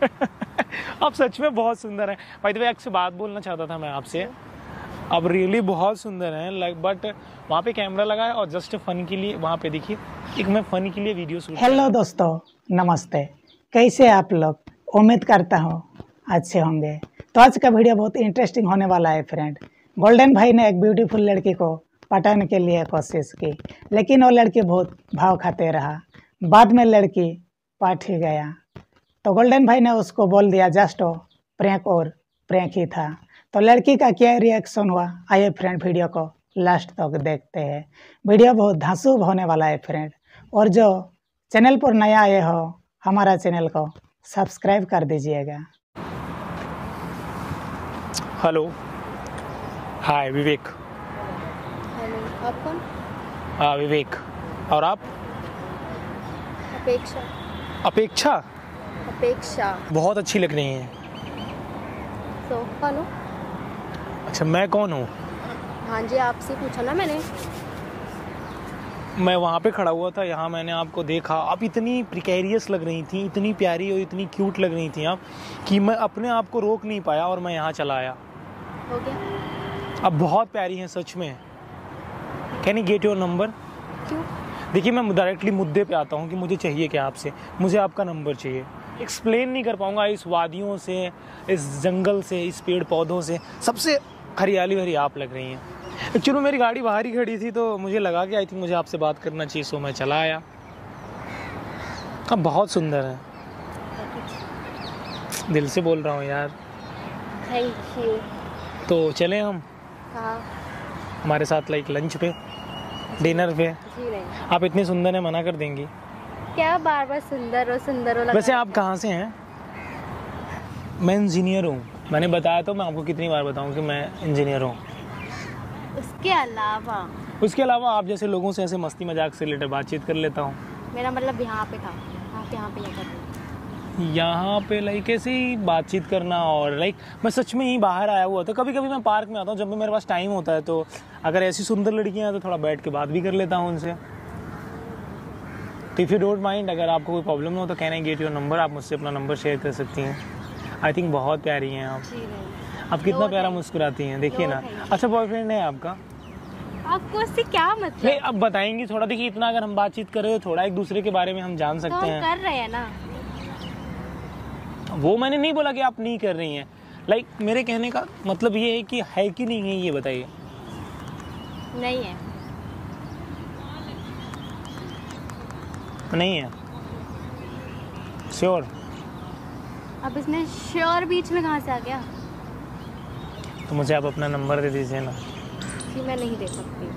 आप सच में बहुत सुंदर हैं। भाई तो एक से बात बोलना चाहता था मैं आपसे। आप रियली बहुत सुंदर हैं, लाइक बट वहाँ पे कैमरा लगा है और जस्ट फन के लिए वहाँ पे देखिए एक मैं फन के लिए वीडियो शूट। हेलो दोस्तों, नमस्ते। कैसे आप लोग? उम्मीद करता हूँ अच्छे होंगे। तो आज का वीडियो बहुत इंटरेस्टिंग होने वाला है फ्रेंड। गोल्डन भाई ने एक ब्यूटीफुल लड़की को पटाने के लिए कोशिश की, लेकिन वो लड़की बहुत भाव खाते रहा। बाद में लड़की पट ही गया। तो गोल्डन भाई ने उसको बोल दिया जस्ट वो प्रैंक और प्रैंक ही था। तो लड़की का क्या रिएक्शन हुआ, आइए फ्रेंड वीडियो को लास्ट तक देखते हैं। वीडियो बहुत धांसू होने वाला है फ्रेंड। और जो चैनल पर नया आए हो, हमारा चैनल को सब्सक्राइब कर दीजिएगा। हेलो, हाय विवेक। हेलो, आप कौन? हाँ विवेक। और आप? अपेक्षा। अपेक्षा? अपेक्षा। बहुत अच्छी लग रही हैं। तो कौन हो? अच्छा, मैं कौन हूँ? हाँ जी, आपसे पूछा ना मैंने। मैं वहाँ पे खड़ा हुआ था, यहाँ मैंने आपको देखा। आप इतनी प्रिकेरियस लग रही थी, इतनी प्यारी और इतनी क्यूट लग रही थी आप, कि मैं अपने आप को रोक नहीं पाया और मैं यहाँ चला आया। हो गया? आप बहुत प्यारी हैं सच में। Can you get your number? क्यों? देखिए मैं डायरेक्टली मुद्दे पे आता हूँ कि मुझे चाहिए क्या आपसे। मुझे आपका नंबर चाहिए। एक्सप्लेन नहीं कर पाऊँगा, इस वादियों से, इस जंगल से, इस पेड़ पौधों से सबसे हरियाली भरी आप लग रही हैं। एक्चुअली मेरी गाड़ी बाहर ही खड़ी थी तो मुझे लगा कि आई थिंक मुझे आपसे बात करना चाहिए, सो मैं चला आया। आप बहुत सुंदर हैं, दिल से बोल रहा हूँ यार। Thank you. तो चलें हम हाँ। हमारे साथ लाइक लंच पे, डिनर पे? जी नहीं। आप इतनी सुंदर हैं, मना कर देंगी? क्या बार बार सुंदर हो लगा। वैसे आप कहाँ से हैं? मैं इंजीनियर हूँ। मैंने बताया तो, मैं आपको कितनी बार बताऊँ कि मैं इंजीनियर हूँ। उसके अलावा आप जैसे लोगों से ऐसे मस्ती मजाक से रिलेटेड बातचीत कर लेता हूँ। मेरा मतलब यहाँ पे था। आप यहाँ पे क्या कर रहे हो? यहाँ पे लाइक ऐसे ही बातचीत करना, और लाइक मैं सच में ही बाहर आया हुआ था। कभी कभी मैं पार्क में आता हूँ जब भी मेरे पास टाइम होता है, तो अगर ऐसी सुंदर लड़कियाँ हैं तो थोड़ा बैठ के बात भी कर लेता हूँ उनसे। तो इफ़ यू डोंट माइंड, अगर आपको कोई प्रॉब्लम हो तो can I get your number? आप मुझसे अपना नंबर शेयर कर सकती हैं। आई थिंक बहुत प्यारी हैं आप। जी नहीं। आप कितना प्यारा मुस्कुराती हैं, देखिए ना। अच्छा, बॉयफ्रेंड है आपका? आपको इससे क्या मतलब? नहीं, अब बताएंगी थोड़ा। देखिए इतना अगर हम बातचीत कर रहे हो, थोड़ा एक दूसरे के बारे में हम जान सकते तो हैं। कर रहे हैं ना। वो मैंने नहीं बोला कि आप नहीं कर रही हैं। लाइक मेरे कहने का मतलब ये है कि है कि नहीं है, ये बताइए। नहीं है। नहीं है? श्योर? अब इसमें श्योर बीच में कहाँ से आ गया? तो मुझे आप अपना नंबर दे दीजिए ना। जी मैं नहीं दे सकती।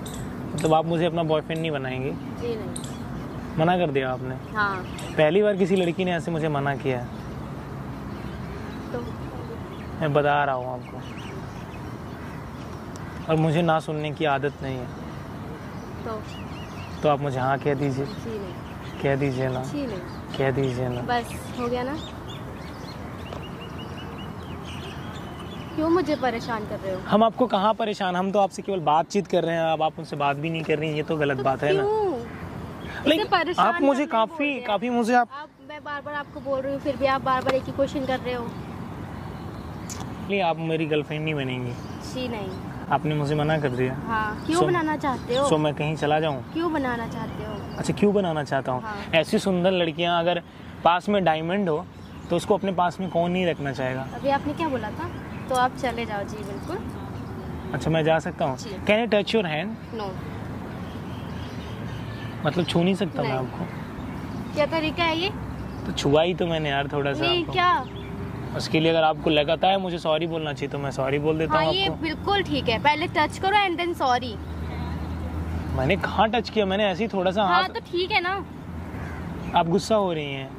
मतलब आप मुझे अपना बॉयफ्रेंड नहीं बनाएंगे? जी नहीं। मना कर दिया आपने? हाँ। पहली बार किसी लड़की ने ऐसे मुझे मना किया है। तो मैं बता रहा हूँ आपको, और मुझे ना सुनने की आदत नहीं है। तो आप मुझे हाँ कह दीजिए। जी नहीं। कह दीजिए ना। जी नहीं। कह दीजिए ना। बस हो गया ना। क्यों मुझे परेशान कर रहे हो? हम आपको कहाँ परेशान, हम तो आपसे केवल बातचीत कर रहे हैं। अब आप उनसे बात भी नहीं कर रही हैं, ये तो गलत बात है ना। लाइक आप मुझे काफी मुझे आप मैं बार बार आपको बोल रही हूँ, फिर भी आप बार बार एक ही क्वेश्चन कर रहे हो। नहीं, आप मेरी गर्लफ्रेंड नहीं बनेंगी। जी नहीं। आपने मुझे मना कर दिया। हाँ। क्यों बनाना चाहते हो? सो मैं कहीं चला जाऊँ? क्यों बनाना चाहते हो? अच्छा, क्यों बनाना चाहता हूँ? हाँ। ऐसी सुंदर लड़कियाँ अगर पास में डायमंड हो तो उसको अपने पास में कौन नहीं रखना चाहेगा? अभी आपने क्या बोला था? तो आप चले जाओ। जी बिल्कुल। अच्छा, मैं जा सकता हूँ? Can I touch your hand? No. मतलब छू नहीं सकता मैं नहीं। आपको? क्या तरीका है ये? तो छुआ ही तो मैंने यार थोड़ा सा नहीं आपको। क्या? उसके लिए अगर आपको लगता है मुझे सॉरी बोलना चाहिए तो मैं सॉरी बोल देता हाँ हूँ ये आपको। बिल्कुल ठीक है। पहले टच करो एंड देन सॉरी। मैंने कहाँ टच किया? मैंने ऐसे ही थोड़ा सा हाँ हाथ। तो ठीक है ना। आप गुस्सा हो रही हैं?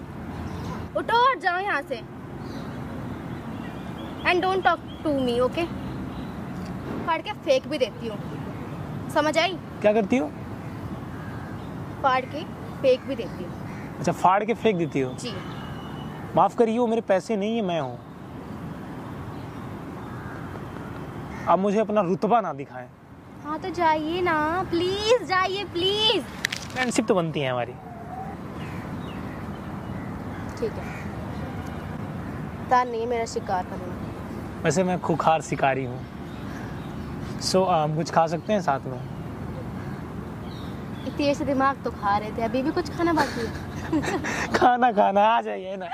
उठो और जाओ यहाँ से। And don't talk to me, okay? फाड़ के फेंक भी देती हूँ, समझ आई? क्या करती हो? फाड़ के फेंक भी देती हूँ। अच्छा, फाड़ के फेंक देती हो? जी। माफ करिए, वो मेरे पैसे नहीं है, मैं हूँ। आप मुझे अपना रुतबा ना दिखाएं। हाँ तो जाइए ना, प्लीज जाइए प्लीज। फ्रेंडशिप तो बनती है हमारी। ठीक है। समझदार नहीं है मेरा शिकार करना। वैसे मैं खूंखार शिकारी हूँ। सो कुछ खा सकते हैं साथ में? इतने से दिमाग तो खा रहे थे, अभी भी कुछ खाना बाकी है। खाना आ जाइए ना।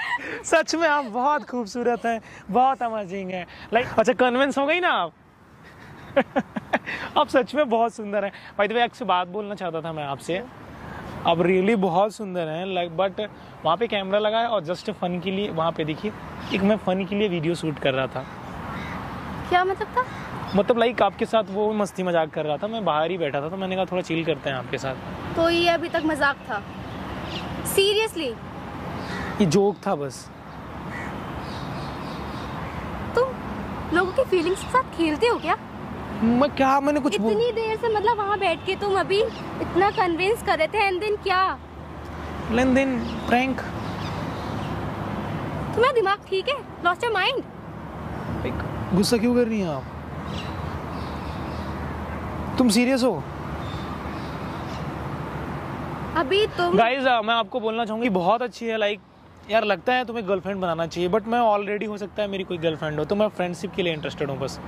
सच में आप बहुत खूबसूरत हैं, बहुत अमेजिंग है। लाइक अच्छा, कन्विंस हो गई ना आप? आप सच में बहुत सुंदर हैं। भाई तो एक से बात बोलना चाहता था मैं आपसे। आप रियली बहुत सुंदर हैं, लाइक बट वहाँ पे कैमरा लगा है और जस्ट फन के लिए वहाँ पे देखिए, एक मैं फन के लिए वीडियो शूट कर रहा था। क्या मतलब था? मतलब लाइक आपके साथ वो मस्ती मजाक कर रहा था, मैं बाहर ही बैठा था तो मैंने कहा थोड़ा चिल करते हैं आपके साथ। तो ये अभी तक मजाक था? सीरियसली? ये जोक था बस। तुम लोगों की फीलिंग्स के साथ खेलते हो क्या? मैंने कुछ इतनी देर से मतलब वहाँ बैठ के तुम अभी इतना कन्विंस कर रहे थे, एंड देन क्या? लेन देन प्रैंक। तुम्हारा दिमाग ठीक है? Lost your mind? गुस्सा क्यों कर रही हैं आप? तुम सीरियस हो? अभी तुम गाइज मैं आपको बोलना चाहूंगी बहुत अच्छी है। लाइक यार लगता है तुम्हें गर्लफ्रेंड बनाना चाहिए, बट मैं ऑलरेडी हो सकता है मेरी कोई गर्लफ्रेंड हो, तो मैं फ्रेंडशिप के लिए इंटरेस्टेड हूँ बस।